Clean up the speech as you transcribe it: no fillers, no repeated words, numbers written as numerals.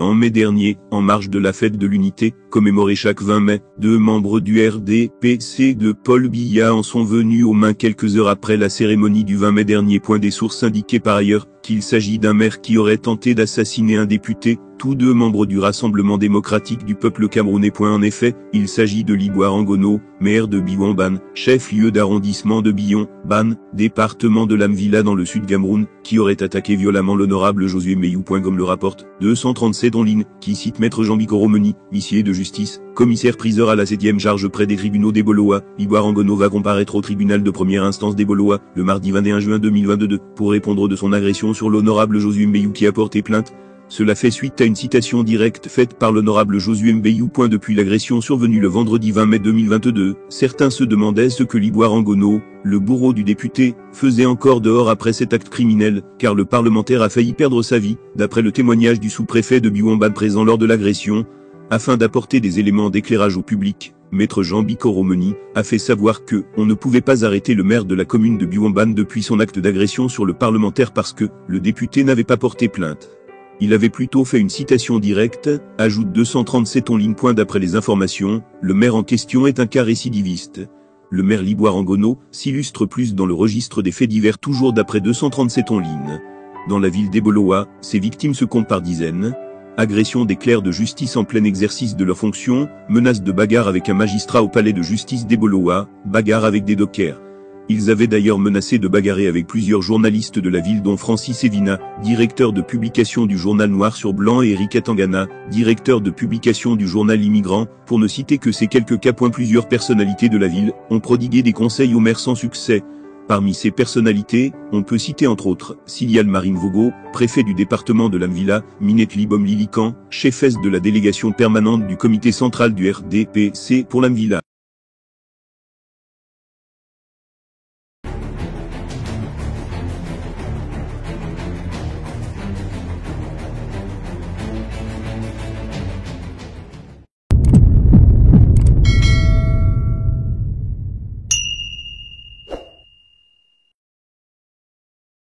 En mai dernier, en marge de la fête de l'unité, commémorée chaque 20 mai, 2 membres du RDPC de Paul Biya en sont venus aux mains quelques heures après la cérémonie du 20 mai dernier. Des sources indiquaient par ailleurs qu'il s'agit d'un maire qui aurait tenté d'assassiner un député, tous 2 membres du Rassemblement démocratique du peuple camerounais. En effet, il s'agit de Liboire Angono, maire de Biwamban, chef-lieu d'arrondissement de Bion-Ban, département de Lamvila dans le sud Cameroun, qui aurait attaqué violemment l'honorable Josué Meyou. Comme le rapporte 237 en ligne, qui cite Maître Jean Bikoromoni, huissier de justice, commissaire-priseur à la 7e charge près des tribunaux des Boloa. Liboire Angono va comparaître au tribunal de première instance des Boloa, le mardi 21 juin 2022, pour répondre de son agression sur l'honorable Josué Meyou qui a porté plainte. Cela fait suite à une citation directe faite par l'honorable Josué Meyou. Depuis l'agression survenue le vendredi 20 mai 2022, certains se demandaient ce que Liboire Angono, le bourreau du député, faisait encore dehors après cet acte criminel, car le parlementaire a failli perdre sa vie, d'après le témoignage du sous-préfet de Biwamban présent lors de l'agression. Afin d'apporter des éléments d'éclairage au public, Maître Jean Bikoromoni a fait savoir que on ne pouvait pas arrêter le maire de la commune de Biwamban depuis son acte d'agression sur le parlementaire parce que le député n'avait pas porté plainte. Il avait plutôt fait une citation directe, ajoute 237 en ligne. D'après les informations, le maire en question est un cas récidiviste. Le maire Liboire Angono s'illustre plus dans le registre des faits divers, toujours d'après 237 en ligne. Dans la ville d'Eboloa, ses victimes se comptent par dizaines. Agression des clercs de justice en plein exercice de leurs fonctions, menace de bagarre avec un magistrat au palais de justice d'Eboloa, bagarre avec des dockers. Ils avaient d'ailleurs menacé de bagarrer avec plusieurs journalistes de la ville dont Francis Evina, directeur de publication du journal Noir sur Blanc, et Eric Tangana, directeur de publication du journal Immigrant, pour ne citer que ces quelques cas. Plusieurs personnalités de la ville ont prodigué des conseils au maire sans succès. Parmi ces personnalités, on peut citer entre autres Silial Marine Vogo, préfet du département de Lamvila, Minette Libom Lilican, chefesse de la délégation permanente du comité central du RDPC pour Lamvila.